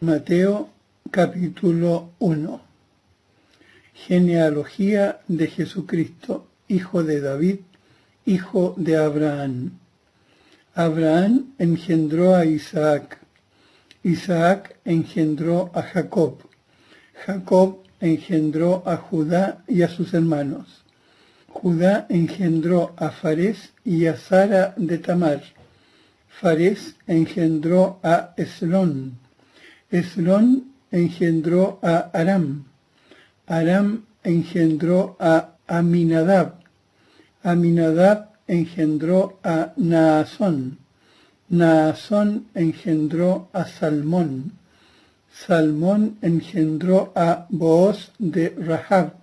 Mateo capítulo 1. Genealogía de Jesucristo, hijo de David, hijo de Abraham. Abraham engendró a Isaac. Isaac engendró a Jacob. Jacob engendró a Judá y a sus hermanos. Judá engendró a Farés y a Sara de Tamar. Farés engendró a Esrón. Esrón engendró a Aram. Aram engendró a Aminadab. Aminadab engendró a Naasón. Naasón engendró a Salmón. Salmón engendró a Booz de Rahab.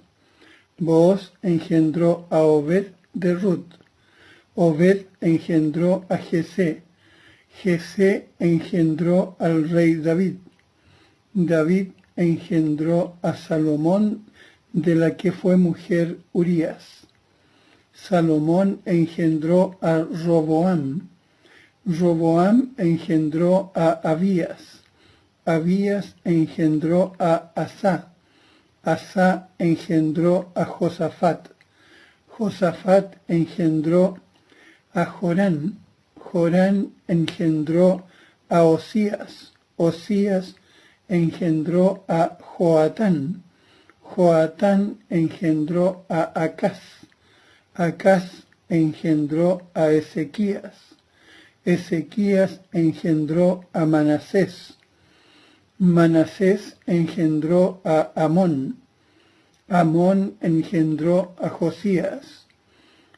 Booz engendró a Obed de Ruth. Obed engendró a Jesé. Jesé engendró al rey David. David engendró a Salomón, de la que fue mujer Urías. Salomón engendró a Roboam. Roboam engendró a Abías. Abías engendró a Asá. Asá engendró a Josafat. Josafat engendró a Jorán. Jorán engendró a Osías. Osías engendró a Joatán. Joatán engendró a Acaz. Acaz engendró a Ezequías. Ezequías engendró a Manasés. Manasés engendró a Amón. Amón engendró a Josías.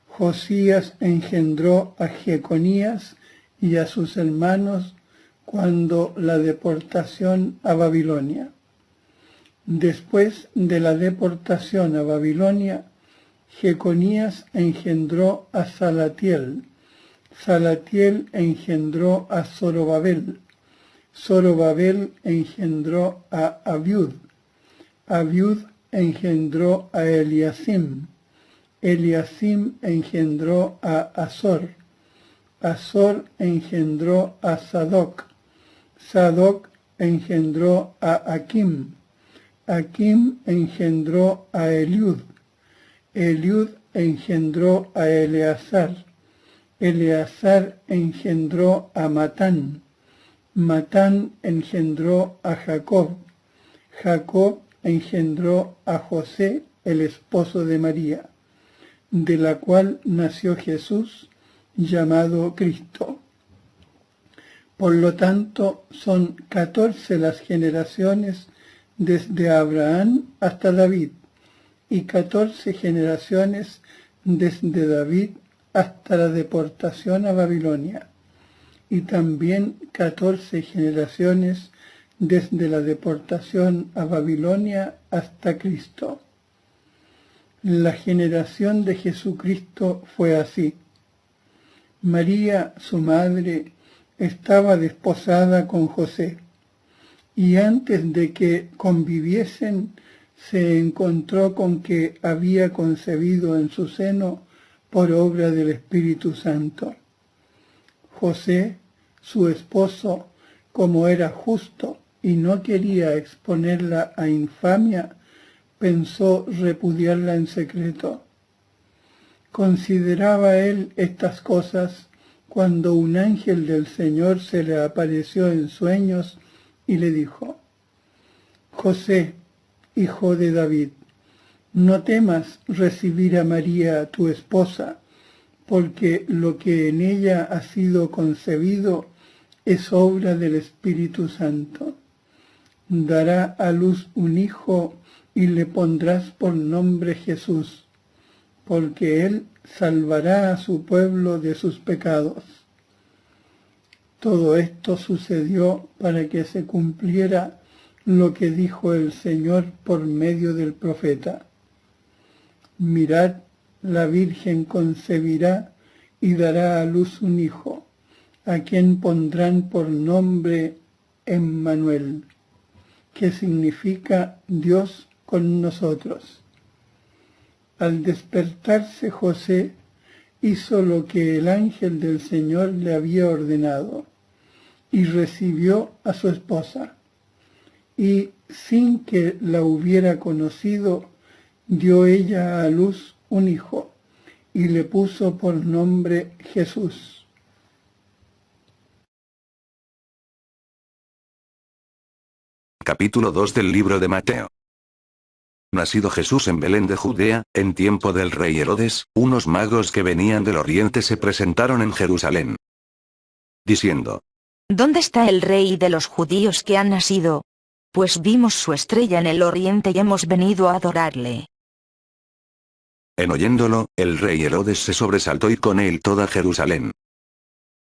Josías engendró a Jeconías y a sus hermanos cuando la deportación a Babilonia. Después de la deportación a Babilonia, Jeconías engendró a Salatiel. Salatiel engendró a Zorobabel. Zorobabel engendró a Abiud. Abiud engendró a Eliasim. Eliasim engendró a Azor. Azor engendró a Sadoc. Sadoc engendró a Aquim. Aquim engendró a Eliud. Eliud engendró a Eleazar. Eleazar engendró a Matán. Matán engendró a Jacob. Jacob engendró a José, el esposo de María, de la cual nació Jesús, llamado Cristo. Por lo tanto, son 14 las generaciones desde Abraham hasta David, y 14 generaciones desde David hasta la deportación a Babilonia, y también 14 generaciones desde la deportación a Babilonia hasta Cristo. La generación de Jesucristo fue así. María, su madre, estaba desposada con José, y antes de que conviviesen, se encontró con que había concebido en su seno por obra del Espíritu Santo. José, su esposo, como era justo y no quería exponerla a infamia, pensó repudiarla en secreto. Consideraba él estas cosas cuando un ángel del Señor se le apareció en sueños y le dijo: José, hijo de David, no temas recibir a María, tu esposa, porque lo que en ella ha sido concebido es obra del Espíritu Santo. Dará a luz un hijo y le pondrás por nombre Jesús, porque él salvará a su pueblo de sus pecados. Todo esto sucedió para que se cumpliera lo que dijo el Señor por medio del profeta: Mirad, la Virgen concebirá y dará a luz un hijo, a quien pondrán por nombre Emmanuel, que significa Dios con nosotros. Al despertarse José, hizo lo que el ángel del Señor le había ordenado, y recibió a su esposa. y, sin que la hubiera conocido, dio ella a luz un hijo, y le puso por nombre Jesús. Capítulo 2 del libro de Mateo. Nacido Jesús en Belén de Judea, en tiempo del rey Herodes, unos magos que venían del oriente se presentaron en Jerusalén, diciendo: ¿Dónde está el rey de los judíos que ha nacido? Pues vimos su estrella en el oriente y hemos venido a adorarle. En oyéndolo, el rey Herodes se sobresaltó y con él toda Jerusalén.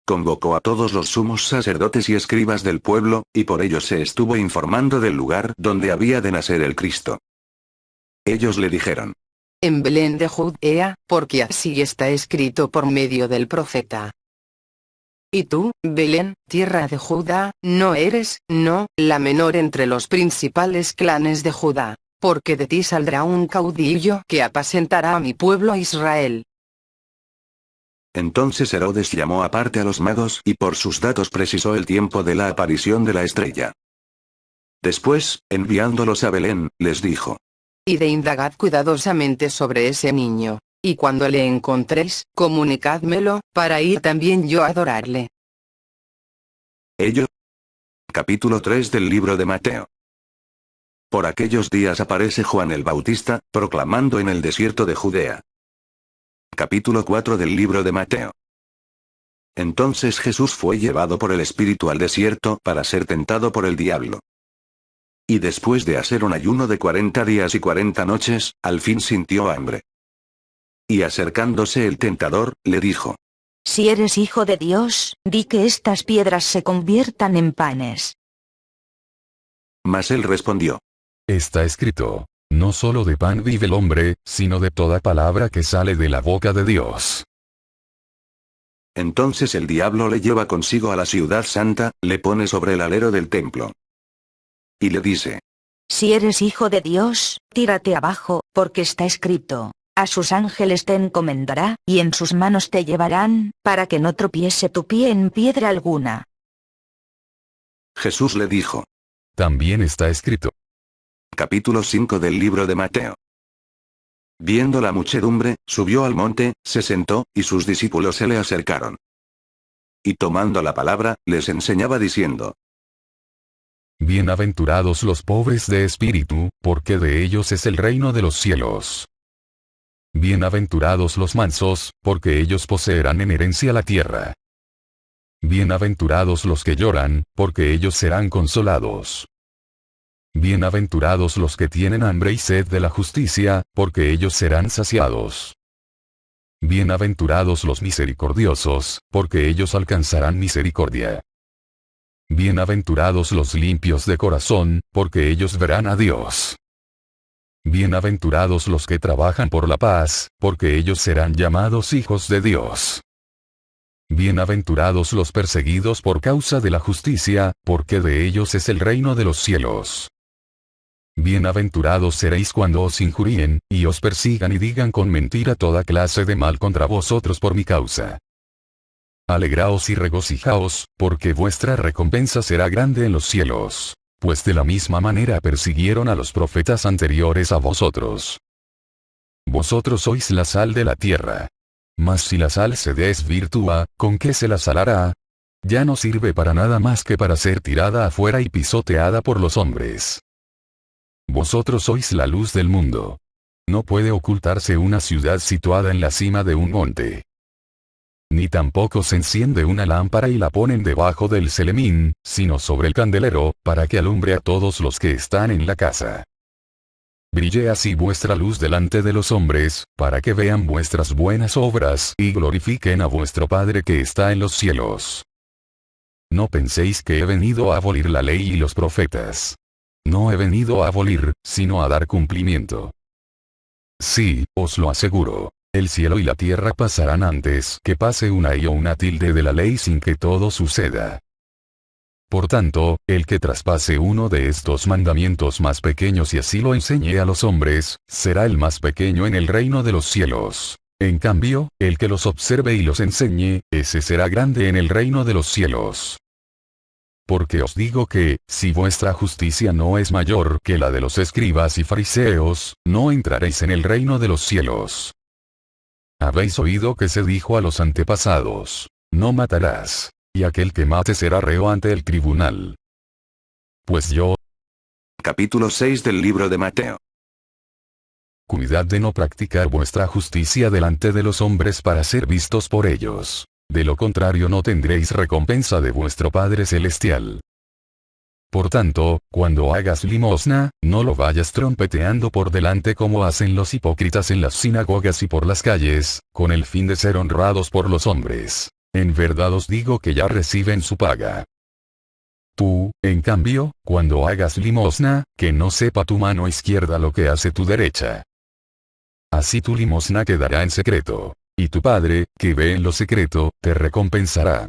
Convocó a todos los sumos sacerdotes y escribas del pueblo, y por ellos se estuvo informando del lugar donde había de nacer el Cristo. Ellos le dijeron: En Belén de Judea, porque así está escrito por medio del profeta. Y tú, Belén, tierra de Judá, no eres, no, la menor entre los principales clanes de Judá, porque de ti saldrá un caudillo que apacentará a mi pueblo Israel. Entonces Herodes llamó aparte a los magos y por sus datos precisó el tiempo de la aparición de la estrella. Después, enviándolos a Belén, les dijo: Id e indagad cuidadosamente sobre ese niño, y cuando le encontréis, comunicádmelo, para ir también yo a adorarle. Ellos. Capítulo 3 del libro de Mateo. Por aquellos días aparece Juan el Bautista, proclamando en el desierto de Judea. Capítulo 4 del libro de Mateo. Entonces Jesús fue llevado por el Espíritu al desierto para ser tentado por el diablo. Y después de hacer un ayuno de 40 días y 40 noches, al fin sintió hambre. Y acercándose el tentador, le dijo: Si eres hijo de Dios, di que estas piedras se conviertan en panes. Mas él respondió: Está escrito: no solo de pan vive el hombre, sino de toda palabra que sale de la boca de Dios. Entonces el diablo le lleva consigo a la ciudad santa, le pone sobre el alero del templo. Y le dice: Si eres hijo de Dios, tírate abajo, porque está escrito: a sus ángeles te encomendará, y en sus manos te llevarán, para que no tropiece tu pie en piedra alguna. Jesús le dijo. También está escrito. Capítulo 5 del libro de Mateo. Viendo la muchedumbre, subió al monte, se sentó, y sus discípulos se le acercaron. Y tomando la palabra, les enseñaba diciendo: Bienaventurados los pobres de espíritu, porque de ellos es el reino de los cielos. Bienaventurados los mansos, porque ellos poseerán en herencia la tierra. Bienaventurados los que lloran, porque ellos serán consolados. Bienaventurados los que tienen hambre y sed de la justicia, porque ellos serán saciados. Bienaventurados los misericordiosos, porque ellos alcanzarán misericordia. Bienaventurados los limpios de corazón, porque ellos verán a Dios. Bienaventurados los que trabajan por la paz, porque ellos serán llamados hijos de Dios. Bienaventurados los perseguidos por causa de la justicia, porque de ellos es el reino de los cielos. Bienaventurados seréis cuando os injurien, y os persigan y digan con mentira toda clase de mal contra vosotros por mi causa. Alegraos y regocijaos, porque vuestra recompensa será grande en los cielos, pues de la misma manera persiguieron a los profetas anteriores a vosotros. Vosotros sois la sal de la tierra. Mas si la sal se desvirtúa, ¿con qué se la salará? Ya no sirve para nada más que para ser tirada afuera y pisoteada por los hombres. Vosotros sois la luz del mundo. No puede ocultarse una ciudad situada en la cima de un monte. Ni tampoco se enciende una lámpara y la ponen debajo del celemín, sino sobre el candelero, para que alumbre a todos los que están en la casa. Brille así vuestra luz delante de los hombres, para que vean vuestras buenas obras y glorifiquen a vuestro Padre que está en los cielos. No penséis que he venido a abolir la ley y los profetas. No he venido a abolir, sino a dar cumplimiento. Sí, os lo aseguro. El cielo y la tierra pasarán antes que pase una i o una tilde de la ley sin que todo suceda. Por tanto, el que traspase uno de estos mandamientos más pequeños y así lo enseñe a los hombres, será el más pequeño en el reino de los cielos. En cambio, el que los observe y los enseñe, ese será grande en el reino de los cielos. porque os digo que, si vuestra justicia no es mayor que la de los escribas y fariseos, no entraréis en el reino de los cielos. Habéis oído que se dijo a los antepasados: no matarás, y aquel que mate será reo ante el tribunal. Pues yo, Capítulo 6 del libro de Mateo. cuidad de no practicar vuestra justicia delante de los hombres para ser vistos por ellos. De lo contrario no tendréis recompensa de vuestro Padre Celestial. Por tanto, cuando hagas limosna, no lo vayas trompeteando por delante como hacen los hipócritas en las sinagogas y por las calles, con el fin de ser honrados por los hombres. En verdad os digo que ya reciben su paga. Tú, en cambio, cuando hagas limosna, que no sepa tu mano izquierda lo que hace tu derecha. Así tu limosna quedará en secreto. Y tu Padre, que ve en lo secreto, te recompensará.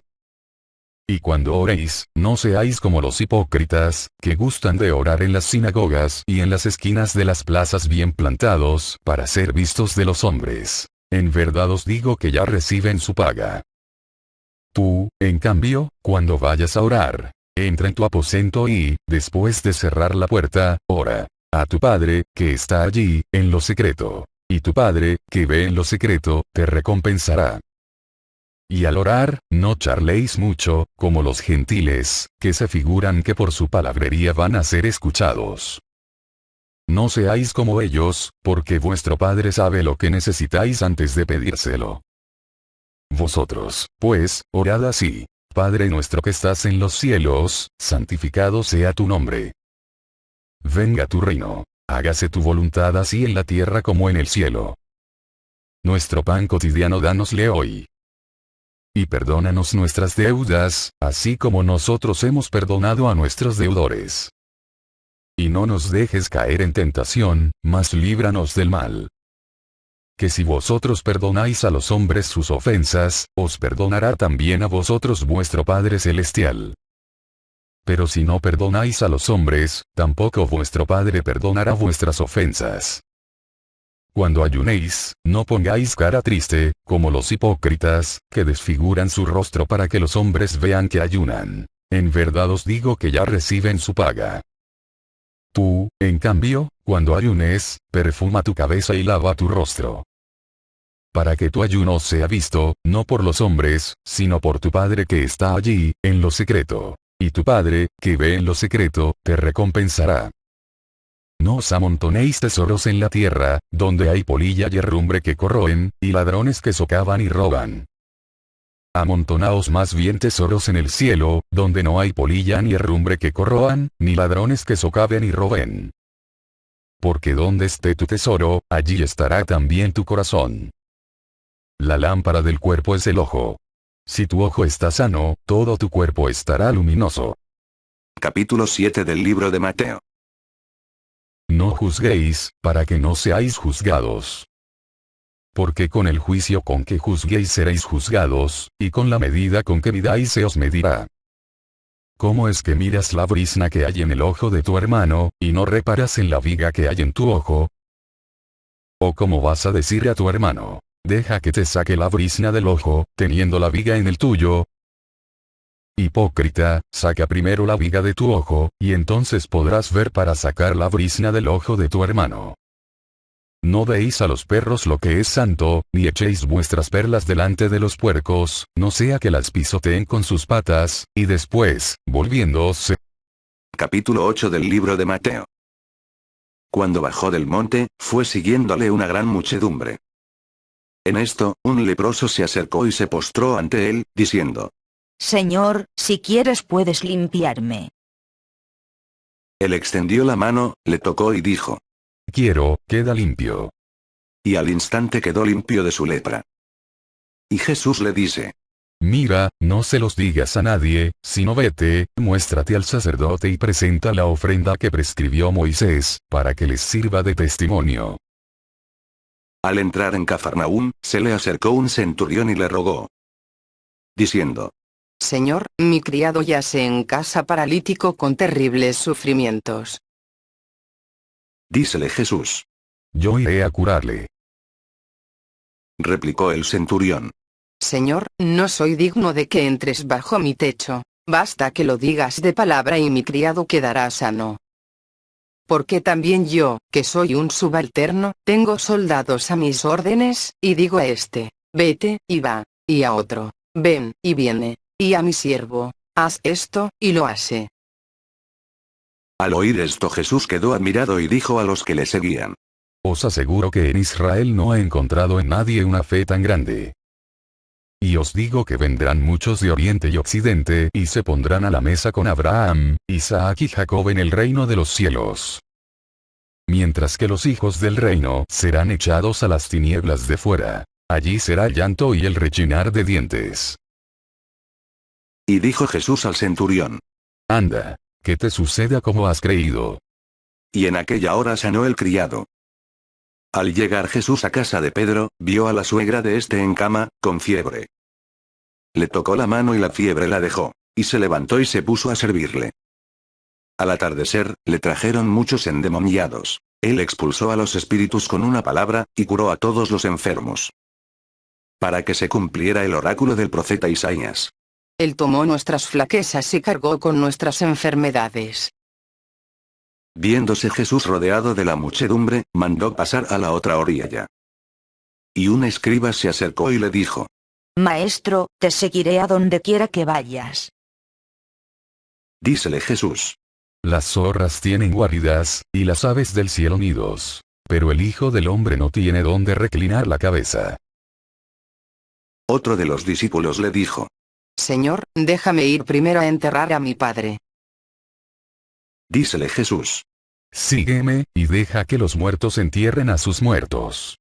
Y cuando oréis, no seáis como los hipócritas, que gustan de orar en las sinagogas y en las esquinas de las plazas bien plantados, para ser vistos de los hombres. En verdad os digo que ya reciben su paga. Tú, en cambio, cuando vayas a orar, entra en tu aposento y, después de cerrar la puerta, ora a tu Padre, que está allí, en lo secreto. Y tu Padre, que ve en lo secreto, te recompensará. Y al orar, no charléis mucho, como los gentiles, que se figuran que por su palabrería van a ser escuchados. No seáis como ellos, porque vuestro Padre sabe lo que necesitáis antes de pedírselo. Vosotros, pues, orad así: Padre nuestro que estás en los cielos, santificado sea tu nombre. Venga tu reino. Hágase tu voluntad así en la tierra como en el cielo. Nuestro pan cotidiano dánosle hoy. Y perdónanos nuestras deudas, así como nosotros hemos perdonado a nuestros deudores. Y no nos dejes caer en tentación, mas líbranos del mal. Que si vosotros perdonáis a los hombres sus ofensas, os perdonará también a vosotros vuestro Padre Celestial. Pero si no perdonáis a los hombres, tampoco vuestro Padre perdonará vuestras ofensas. Cuando ayunéis, no pongáis cara triste, como los hipócritas, que desfiguran su rostro para que los hombres vean que ayunan. En verdad os digo que ya reciben su paga. Tú, en cambio, cuando ayunes, perfuma tu cabeza y lava tu rostro. Para que tu ayuno sea visto, no por los hombres, sino por tu Padre que está allí, en lo secreto. Y tu Padre, que ve en lo secreto, te recompensará. No os amontonéis tesoros en la tierra, donde hay polilla y herrumbre que corroen, y ladrones que socavan y roban. Amontonaos más bien tesoros en el cielo, donde no hay polilla ni herrumbre que corroan, ni ladrones que socaven y roben. Porque donde esté tu tesoro, allí estará también tu corazón. La lámpara del cuerpo es el ojo. Si tu ojo está sano, todo tu cuerpo estará luminoso. Capítulo 7 del libro de Mateo. No juzguéis, para que no seáis juzgados. Porque con el juicio con que juzguéis seréis juzgados, y con la medida con que midáis se os medirá. ¿Cómo es que miras la brizna que hay en el ojo de tu hermano, y no reparas en la viga que hay en tu ojo? ¿O cómo vas a decir a tu hermano: deja que te saque la brizna del ojo, teniendo la viga en el tuyo? Hipócrita, saca primero la viga de tu ojo, y entonces podrás ver para sacar la brizna del ojo de tu hermano. No deis a los perros lo que es santo, ni echéis vuestras perlas delante de los puercos, no sea que las pisoteen con sus patas, y después, volviéndose. Capítulo 8 del libro de Mateo. Cuando bajó del monte, fue siguiéndole una gran muchedumbre. En esto, un leproso se acercó y se postró ante él, diciendo: Señor, si quieres puedes limpiarme. Él extendió la mano, le tocó y dijo: Quiero, queda limpio. Y al instante quedó limpio de su lepra. Y Jesús le dice: Mira, no se los digas a nadie, sino vete, muéstrate al sacerdote y presenta la ofrenda que prescribió Moisés, para que les sirva de testimonio. Al entrar en Cafarnaúm, se le acercó un centurión y le rogó, diciendo: Señor, mi criado yace en casa paralítico con terribles sufrimientos. Dícele Jesús: Yo iré a curarle. Replicó el centurión: Señor, no soy digno de que entres bajo mi techo, basta que lo digas de palabra y mi criado quedará sano. Porque también yo, que soy un subalterno, tengo soldados a mis órdenes, y digo a este, vete, y va, y a otro, ven, y viene, y a mi siervo, haz esto, y lo hace. Al oír esto Jesús quedó admirado y dijo a los que le seguían: Os aseguro que en Israel no he encontrado en nadie una fe tan grande. Y os digo que vendrán muchos de oriente y occidente y se pondrán a la mesa con Abraham, Isaac y Jacob en el reino de los cielos. Mientras que los hijos del reino serán echados a las tinieblas de fuera. Allí será llanto y el rechinar de dientes. Y dijo Jesús al centurión: Anda, que te suceda como has creído. Y en aquella hora sanó el criado. Al llegar Jesús a casa de Pedro, vio a la suegra de este en cama, con fiebre. Le tocó la mano y la fiebre la dejó, y se levantó y se puso a servirle. Al atardecer, le trajeron muchos endemoniados. Él expulsó a los espíritus con una palabra, y curó a todos los enfermos. Para que se cumpliera el oráculo del profeta Isaías. Él tomó nuestras flaquezas y cargó con nuestras enfermedades. Viéndose Jesús rodeado de la muchedumbre, mandó pasar a la otra orilla. Y un escriba se acercó y le dijo: Maestro, te seguiré a donde quiera que vayas. Dícele Jesús: Las zorras tienen guaridas, y las aves del cielo nidos. Pero el Hijo del Hombre no tiene donde reclinar la cabeza. Otro de los discípulos le dijo: Señor, déjame ir primero a enterrar a mi padre. Dícele Jesús: Sígueme, y deja que los muertos entierren a sus muertos.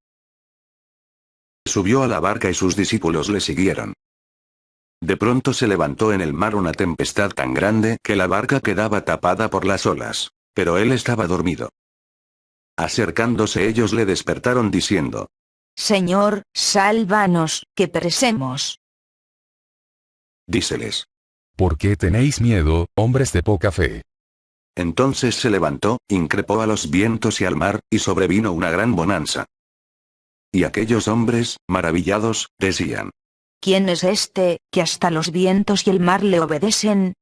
Subió a la barca y sus discípulos le siguieron. De pronto se levantó en el mar una tempestad tan grande que la barca quedaba tapada por las olas, pero él estaba dormido. Acercándose ellos le despertaron diciendo: Señor, sálvanos, que perecemos. Díceles: ¿Por qué tenéis miedo, hombres de poca fe? Entonces se levantó, increpó a los vientos y al mar, y sobrevino una gran bonanza. Y aquellos hombres, maravillados, decían: ¿Quién es este, que hasta los vientos y el mar le obedecen?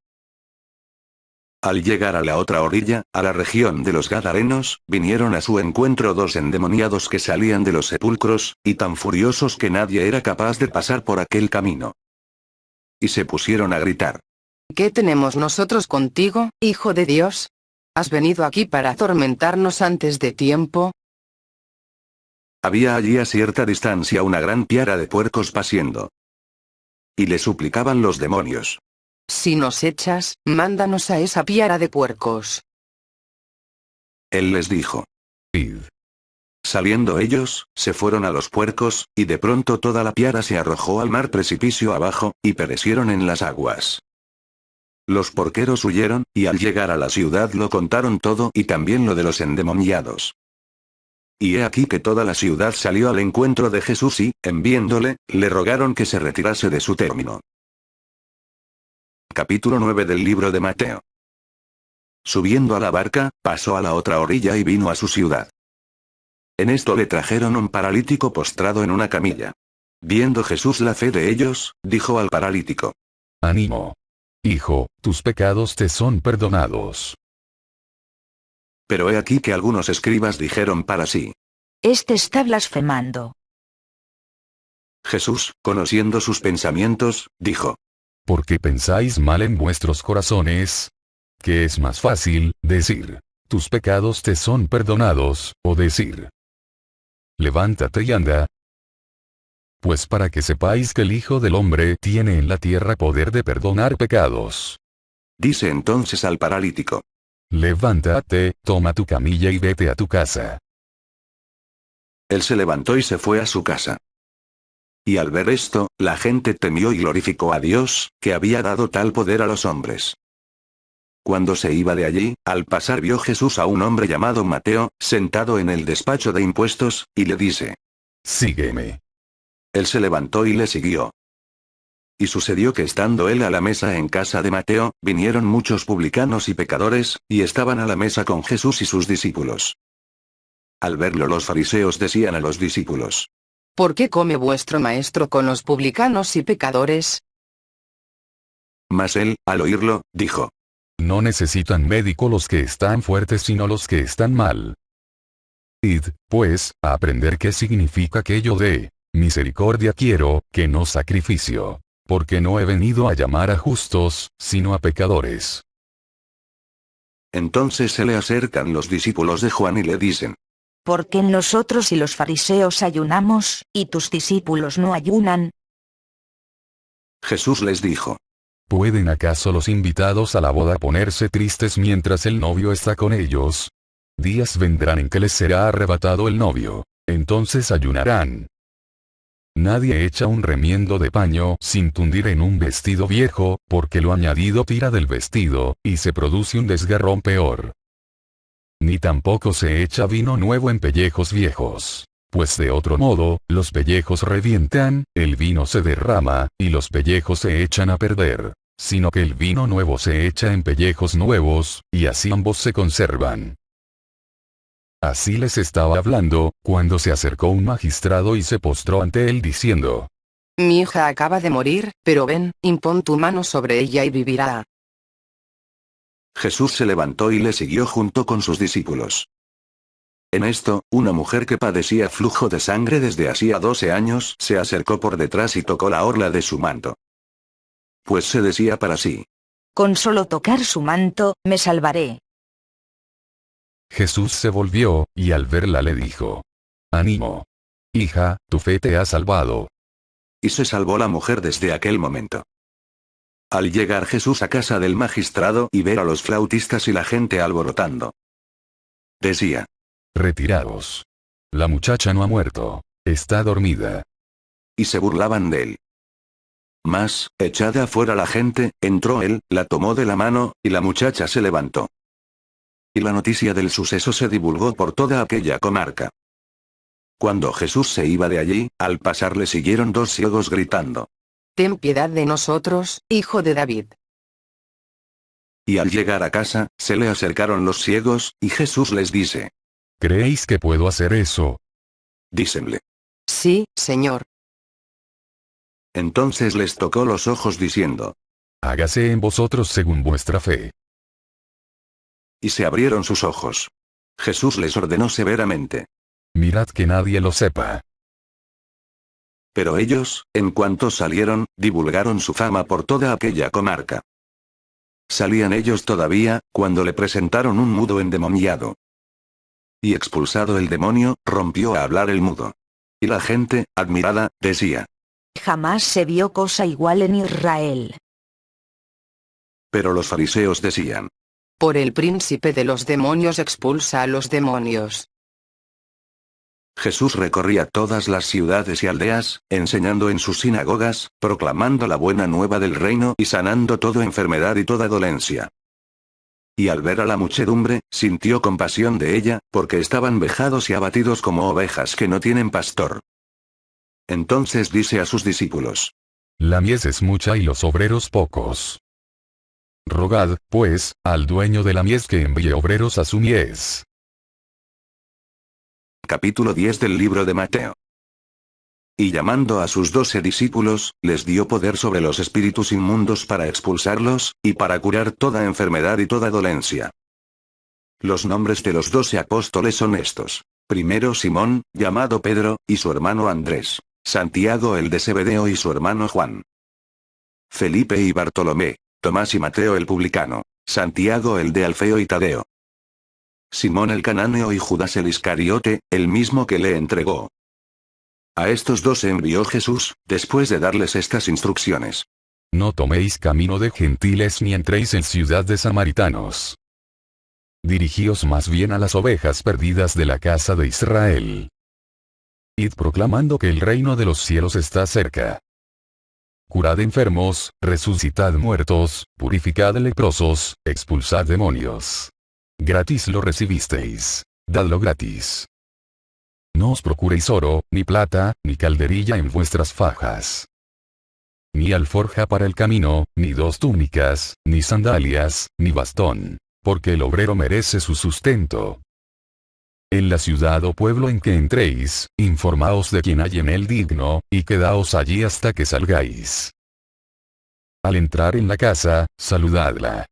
Al llegar a la otra orilla, a la región de los Gadarenos, vinieron a su encuentro dos endemoniados que salían de los sepulcros, y tan furiosos que nadie era capaz de pasar por aquel camino. Y se pusieron a gritar: ¿Qué tenemos nosotros contigo, Hijo de Dios? ¿Has venido aquí para atormentarnos antes de tiempo? Había allí a cierta distancia una gran piara de puercos paciendo. Y le suplicaban los demonios: Si nos echas, mándanos a esa piara de puercos. Él les dijo: Id. Saliendo ellos, se fueron a los puercos, y de pronto toda la piara se arrojó al mar precipicio abajo, y perecieron en las aguas. Los porqueros huyeron, y al llegar a la ciudad lo contaron todo y también lo de los endemoniados. Y he aquí que toda la ciudad salió al encuentro de Jesús y, en viéndole, le rogaron que se retirase de su término. Capítulo 9 del libro de Mateo. Subiendo a la barca, pasó a la otra orilla y vino a su ciudad. En esto le trajeron un paralítico postrado en una camilla. Viendo Jesús la fe de ellos, dijo al paralítico: Ánimo. Hijo, tus pecados te son perdonados. Pero he aquí que algunos escribas dijeron para sí: Este está blasfemando. Jesús, conociendo sus pensamientos, dijo: ¿Por qué pensáis mal en vuestros corazones? ¿Qué es más fácil, decir, tus pecados te son perdonados, o decir, levántate y anda? Pues para que sepáis que el Hijo del Hombre tiene en la tierra poder de perdonar pecados. Dice entonces al paralítico: Levántate, toma tu camilla y vete a tu casa. Él se levantó y se fue a su casa. Y al ver esto, la gente temió y glorificó a Dios, que había dado tal poder a los hombres. Cuando se iba de allí, al pasar vio Jesús a un hombre llamado Mateo, sentado en el despacho de impuestos, y le dice: Sígueme. Él se levantó y le siguió. Y sucedió que estando él a la mesa en casa de Mateo, vinieron muchos publicanos y pecadores, y estaban a la mesa con Jesús y sus discípulos. Al verlo los fariseos decían a los discípulos: ¿Por qué come vuestro maestro con los publicanos y pecadores? Mas él, al oírlo, dijo: No necesitan médico los que están fuertes sino los que están mal. Id, pues, a aprender qué significa aquello de misericordia quiero, que no sacrificio. Porque no he venido a llamar a justos, sino a pecadores. Entonces se le acercan los discípulos de Juan y le dicen: ¿Por qué nosotros y los fariseos ayunamos, y tus discípulos no ayunan? Jesús les dijo: ¿Pueden acaso los invitados a la boda ponerse tristes mientras el novio está con ellos? Días vendrán en que les será arrebatado el novio. Entonces ayunarán. Nadie echa un remiendo de paño sin tundir en un vestido viejo, porque lo añadido tira del vestido, y se produce un desgarrón peor. Ni tampoco se echa vino nuevo en pellejos viejos. Pues de otro modo, los pellejos revientan, el vino se derrama, y los pellejos se echan a perder. Sino que el vino nuevo se echa en pellejos nuevos, y así ambos se conservan. Así les estaba hablando, cuando se acercó un magistrado y se postró ante él diciendo: Mi hija acaba de morir, pero ven, impón tu mano sobre ella y vivirá. Jesús se levantó y le siguió junto con sus discípulos. En esto, una mujer que padecía flujo de sangre desde hacía 12 años se acercó por detrás y tocó la orla de su manto. Pues se decía para sí: Con solo tocar su manto, me salvaré. Jesús se volvió, y al verla le dijo: Ánimo. Hija, tu fe te ha salvado. Y se salvó la mujer desde aquel momento. Al llegar Jesús a casa del magistrado y ver a los flautistas y la gente alborotando, decía: Retiraos. La muchacha no ha muerto. Está dormida. Y se burlaban de él. Mas, echada afuera la gente, entró él, la tomó de la mano, y la muchacha se levantó. Y la noticia del suceso se divulgó por toda aquella comarca. Cuando Jesús se iba de allí, al pasar le siguieron 2 ciegos gritando: Ten piedad de nosotros, hijo de David. Y al llegar a casa, se le acercaron los ciegos, y Jesús les dice: ¿Creéis que puedo hacer eso? Dícenle. Sí, Señor. Entonces les tocó los ojos diciendo: Hágase en vosotros según vuestra fe. Y se abrieron sus ojos. Jesús les ordenó severamente: Mirad que nadie lo sepa. Pero ellos, en cuanto salieron, divulgaron su fama por toda aquella comarca. Salían ellos todavía, cuando le presentaron un mudo endemoniado. Y expulsado el demonio, rompió a hablar el mudo. Y la gente, admirada, decía: Jamás se vio cosa igual en Israel. Pero los fariseos decían: Por el príncipe de los demonios expulsa a los demonios. Jesús recorría todas las ciudades y aldeas, enseñando en sus sinagogas, proclamando la buena nueva del reino y sanando toda enfermedad y toda dolencia. Y al ver a la muchedumbre, sintió compasión de ella, porque estaban vejados y abatidos como ovejas que no tienen pastor. Entonces dice a sus discípulos: La mies es mucha y los obreros pocos. Rogad, pues, al dueño de la mies que envíe obreros a su mies. Capítulo 10 del libro de Mateo. Y llamando a sus 12 discípulos, les dio poder sobre los espíritus inmundos para expulsarlos, y para curar toda enfermedad y toda dolencia. Los nombres de los 12 apóstoles son estos: primero Simón, llamado Pedro, y su hermano Andrés; Santiago el de Zebedeo y su hermano Juan; Felipe y Bartolomé; Tomás y Mateo el publicano; Santiago el de Alfeo y Tadeo; Simón el cananeo y Judas el Iscariote, el mismo que le entregó. A estos 12 envió Jesús, después de darles estas instrucciones: No toméis camino de gentiles ni entréis en ciudad de samaritanos. Dirigíos más bien a las ovejas perdidas de la casa de Israel. Id proclamando que el reino de los cielos está cerca. Curad enfermos, resucitad muertos, purificad leprosos, expulsad demonios. Gratis lo recibisteis, dadlo gratis. No os procuréis oro, ni plata, ni calderilla en vuestras fajas. Ni alforja para el camino, ni 2 túnicas, ni sandalias, ni bastón, porque el obrero merece su sustento. En la ciudad o pueblo en que entréis, informaos de quien hay en él digno, y quedaos allí hasta que salgáis. al entrar en la casa, saludadla.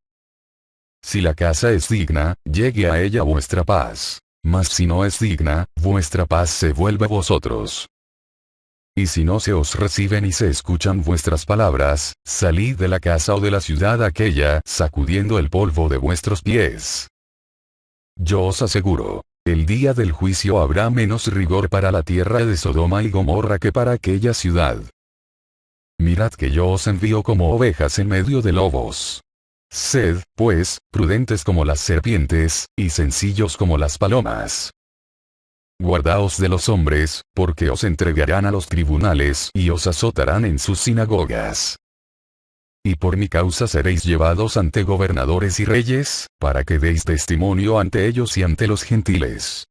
Si la casa es digna, llegue a ella vuestra paz. Mas si no es digna, vuestra paz se vuelve a vosotros. Y si no se os reciben y se escuchan vuestras palabras, salid de la casa o de la ciudad aquella, sacudiendo el polvo de vuestros pies. Yo os aseguro, el día del juicio habrá menos rigor para la tierra de Sodoma y Gomorra que para aquella ciudad. Mirad que yo os envío como ovejas en medio de lobos. Sed, pues, prudentes como las serpientes, y sencillos como las palomas. Guardaos de los hombres, porque os entregarán a los tribunales y os azotarán en sus sinagogas. Y por mi causa seréis llevados ante gobernadores y reyes, para que deis testimonio ante ellos y ante los gentiles.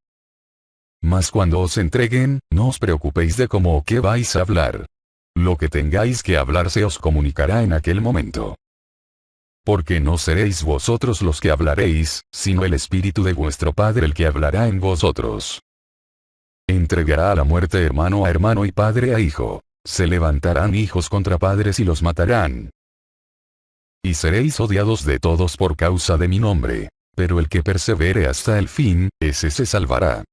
Mas cuando os entreguen, no os preocupéis de cómo o qué vais a hablar. Lo que tengáis que hablar se os comunicará en aquel momento. Porque no seréis vosotros los que hablaréis, sino el Espíritu de vuestro Padre el que hablará en vosotros. Entregará a la muerte hermano a hermano y padre a hijo. Se levantarán hijos contra padres y los matarán. Y seréis odiados de todos por causa de mi nombre. Pero el que persevere hasta el fin, ese se salvará.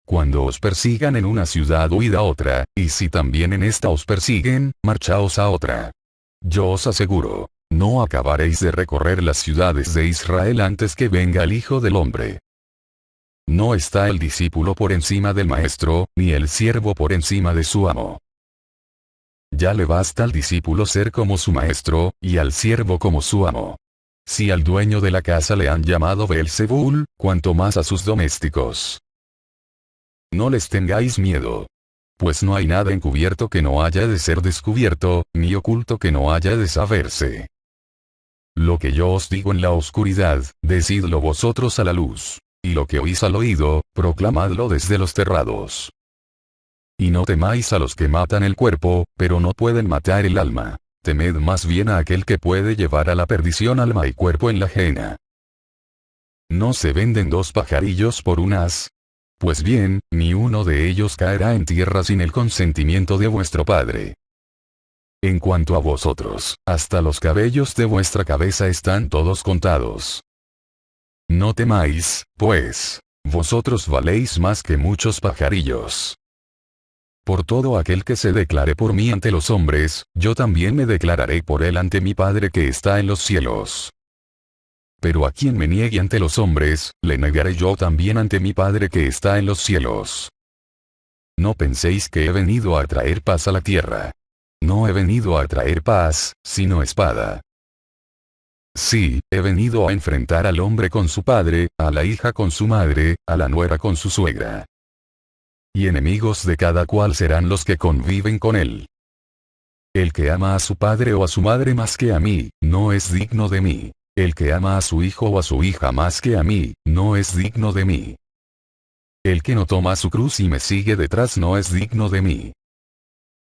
Cuando os persigan en una ciudad huid a otra, y si también en esta os persiguen, marchaos a otra. Yo os aseguro, no acabaréis de recorrer las ciudades de Israel antes que venga el Hijo del Hombre. No está el discípulo por encima del maestro, ni el siervo por encima de su amo. Ya le basta al discípulo ser como su maestro, y al siervo como su amo. Si al dueño de la casa le han llamado Beelzebul, cuanto más a sus domésticos. No les tengáis miedo. Pues no hay nada encubierto que no haya de ser descubierto, ni oculto que no haya de saberse. Lo que yo os digo en la oscuridad, decidlo vosotros a la luz. Y lo que oís al oído, proclamadlo desde los terrados. Y no temáis a los que matan el cuerpo, pero no pueden matar el alma. Temed más bien a aquel que puede llevar a la perdición alma y cuerpo en la ajena. ¿No se venden dos pajarillos por un as? Pues bien, ni uno de ellos caerá en tierra sin el consentimiento de vuestro Padre. En cuanto a vosotros, hasta los cabellos de vuestra cabeza están todos contados. No temáis, pues, vosotros valéis más que muchos pajarillos. Por todo aquel que se declare por mí ante los hombres, yo también me declararé por él ante mi Padre que está en los cielos. Pero a quien me niegue ante los hombres, le negaré yo también ante mi Padre que está en los cielos. No penséis que he venido a traer paz a la tierra. No he venido a traer paz, sino espada. Sí, he venido a enfrentar al hombre con su padre, a la hija con su madre, a la nuera con su suegra. Y enemigos de cada cual serán los que conviven con él. El que ama a su padre o a su madre más que a mí, no es digno de mí. El que ama a su hijo o a su hija más que a mí, no es digno de mí. El que no toma su cruz y me sigue detrás no es digno de mí.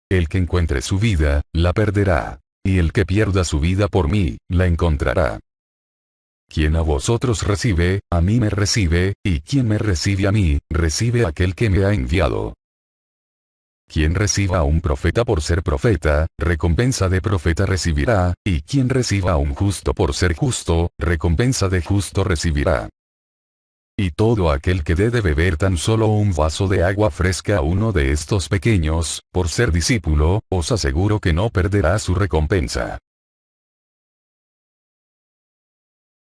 El que encuentre su vida, la perderá. Y el que pierda su vida por mí, la encontrará. Quien a vosotros recibe, a mí me recibe, y quien me recibe a mí, recibe a aquel que me ha enviado. Quien reciba a un profeta por ser profeta, recompensa de profeta recibirá, y quien reciba a un justo por ser justo, recompensa de justo recibirá. Y todo aquel que dé de beber tan solo un vaso de agua fresca a uno de estos pequeños, por ser discípulo, os aseguro que no perderá su recompensa.